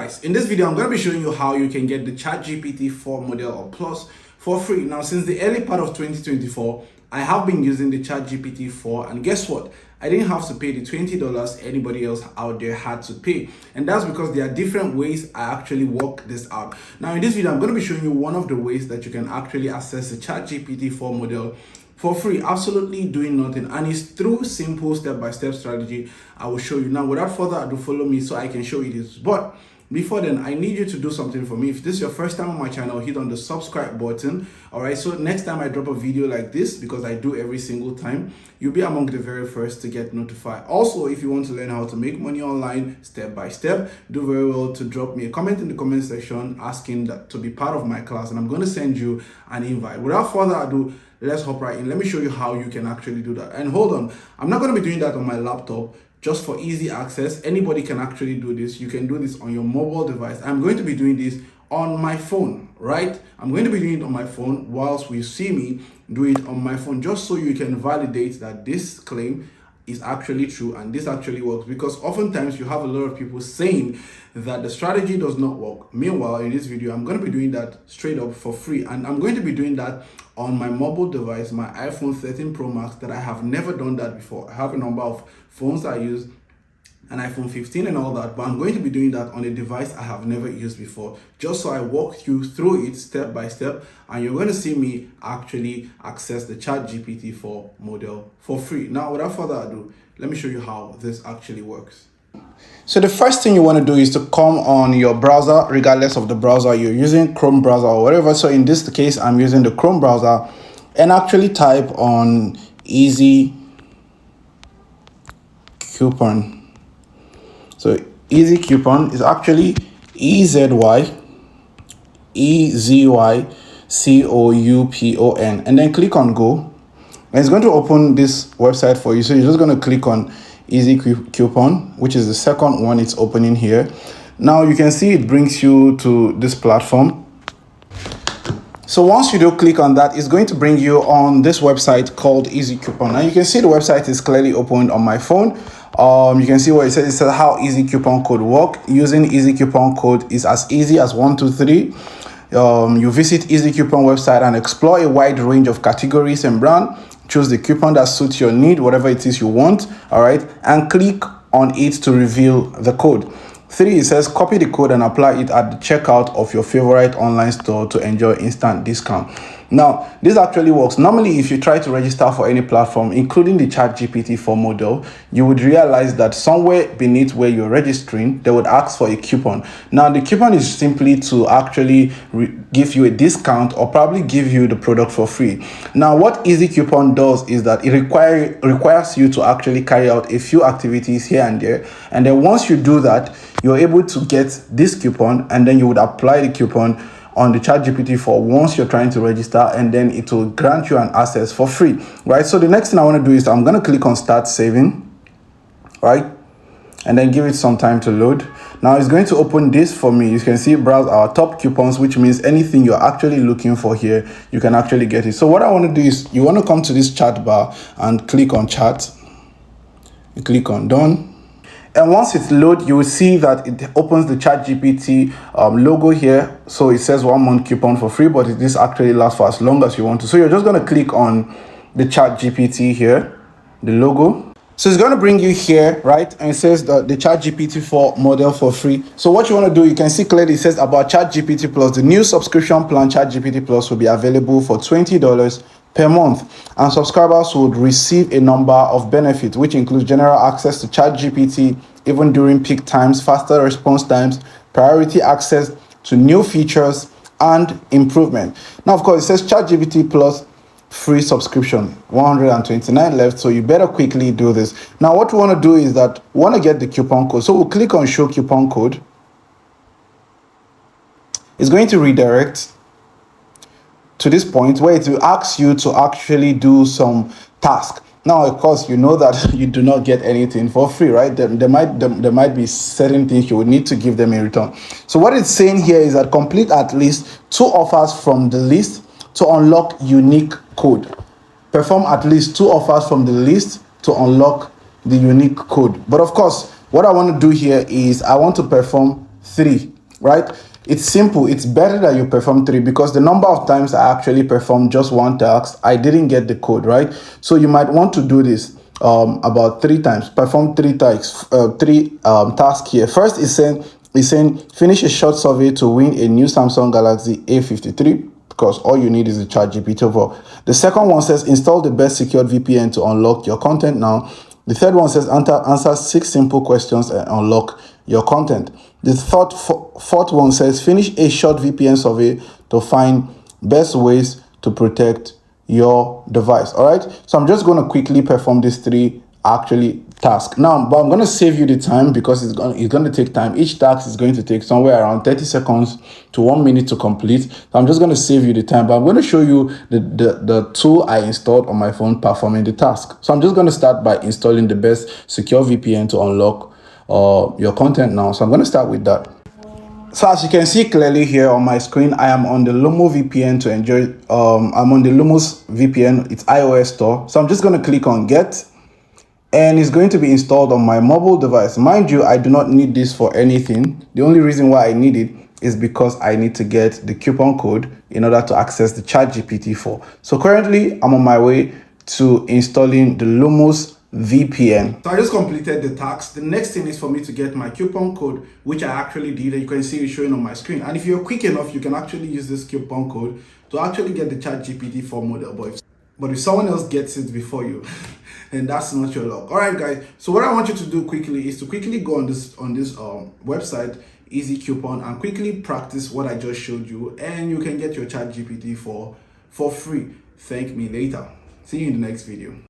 guys, in this video I'm going to be showing you how you can get the ChatGPT 4 model or plus for free. Now, since the early part of 2024, I have been using the ChatGPT 4, and guess what? I didn't have to pay the $20 anybody else out there had to pay, and that's because there are different ways I actually work this out. Now, in this video I'm going to be showing you one of the ways that you can actually access the ChatGPT 4 model for free, absolutely doing nothing, and it's through simple step-by-step strategy I will show you. Now, without further ado, follow me so I can show you this. But before then, I need you to do something for me. If this is your first time on my channel, hit on the subscribe button. All right, so next time I drop a video like this, because I do every single time, you'll be among the very first to get notified. Also, if you want to learn how to make money online step by step, do very well to drop me a comment in the comment section asking that to be part of my class, and I'm going to send you an invite. Without further ado, let's hop right in. Let me show you how you can actually do that. And hold on, I'm not going to be doing that on my laptop. Just for easy access, anybody can actually do this. You can do this on your mobile device. I'm going to be doing this on my phone, right? I'm going to be doing it on my phone whilst we see me do it on my phone, just so you can validate that this claim is actually true and this actually works, because oftentimes you have a lot of people saying that the strategy does not work. Meanwhile, in this video I'm going to be doing that straight up for free, and I'm going to be doing that on my mobile device, my iPhone 13 Pro Max, that I have never done that before. I have a number of phones I use, an iPhone 15 and all that, but I'm going to be doing that on a device I have never used before, just so I walk you through it step by step, and you're going to see me actually access the ChatGPT 4 model for free. Now, without further ado, let me show you how this actually works. So the first thing you want to do is to come on your browser, regardless of the browser you're using, Chrome browser or whatever. So in this case, I'm using the Chrome browser, and actually type on Easy Coupon. So Easy Coupon is actually EZYCOUPON, and then click on go, and it's going to open this website for you. So you're just going to click on Easy Coupon, which is the second one it's opening here. Now you can see it brings you to this platform. So once you do click on that, it's going to bring you on this website called Easy Coupon. Now you can see the website is clearly opened on my phone. You can see what it says. It says how Easy Coupon code work. Using Easy Coupon code is as easy as 1, 2, 3. You visit Easy Coupon website and explore a wide range of categories and brand. Choose the coupon that suits your need, whatever it is you want. All right, and click on it to reveal the code. 3, it says copy the code and apply it at the checkout of your favorite online store to enjoy instant discount. Now, this actually works. Normally, if you try to register for any platform, including the ChatGPT 4 model, you would realize that somewhere beneath where you're registering, they would ask for a coupon. Now, the coupon is simply to actually give you a discount or probably give you the product for free. Now, what Easy Coupon does is that it requires you to actually carry out a few activities here and there. And then once you do that, you're able to get this coupon, and then you would apply the coupon on the ChatGPT 4 once you're trying to register, and then it will grant you an access for free, right? So the next thing I want to do is I'm going to click on start saving, right? And then give it some time to load. Now it's going to open this for me. You can see browse our top coupons, which means anything you're actually looking for here, you can actually get it. So what I want to do is you want to come to this chat bar and click on chat. You click on done. And once it's loaded, you will see that it opens the ChatGPT logo here. So it says 1 month coupon for free, but this actually lasts for as long as you want to. So you're just going to click on the ChatGPT here, the logo. So it's going to bring you here, right? And it says the ChatGPT 4 model for free. So what you want to do, you can see clearly it says about ChatGPT Plus. The new subscription plan ChatGPT Plus will be available for $20 per month, and subscribers would receive a number of benefits, which includes general access to ChatGPT even during peak times, faster response times, priority access to new features, and improvement. Now, of course, it says ChatGPT Plus free subscription, 129 left, so you better quickly do this. Now, what we want to do is that we want to get the coupon code, so we'll click on show coupon code. It's going to redirect to this point where it will ask you to actually do some task. Now, of course, you know that you do not get anything for free, right? There might be certain things you would need to give them in return. So what it's saying here is that complete at least 2 offers from the list to unlock unique code. Perform at least 2 offers from the list to unlock the unique code. But of course, what I want to do here is I want to perform 3 right? It's simple. It's better that you perform 3 because the number of times I actually performed just one task, I didn't get the code, right? So you might want to do this about 3 times. Perform 3 tasks, tasks here. First is saying finish a short survey to win a new Samsung Galaxy A53 because all you need is the ChatGPT-4. The second one says install the best secured VPN to unlock your content now. The third one says answer 6 simple questions and unlock your content. The fourth one says finish a short VPN survey to find best ways to protect your device. All right, so I'm just going to quickly perform these 3 actually tasks now, but I'm going to save you the time because it's going to take time. Each task is going to take somewhere around 30 seconds to 1 minute to complete. So I'm just going to save you the time, but I'm going to show you the tool I installed on my phone performing the task. So I'm just going to start by installing the best secure VPN to unlock your content now. So I'm going to start with that. So as you can see clearly here on my screen, I am on the Lumo VPN to enjoy. I'm on the Lumo's VPN. It's iOS store. So I'm just going to click on get, and it's going to be installed on my mobile device. Mind you, I do not need this for anything. The only reason why I need it is because I need to get the coupon code in order to access the ChatGPT-4. So currently, I'm on my way to installing the Lumo's VPN. So I just completed the task. The next thing is for me to get my coupon code, which I actually did. You can see it showing on my screen. And if you're quick enough, you can actually use this coupon code to actually get the ChatGPT-4 model. But if someone else gets it before you, then that's not your luck. All right, guys. So what I want you to do quickly is to quickly go on this website, Easy Coupon, and quickly practice what I just showed you, and you can get your ChatGPT-4 for free. Thank me later. See you in the next video.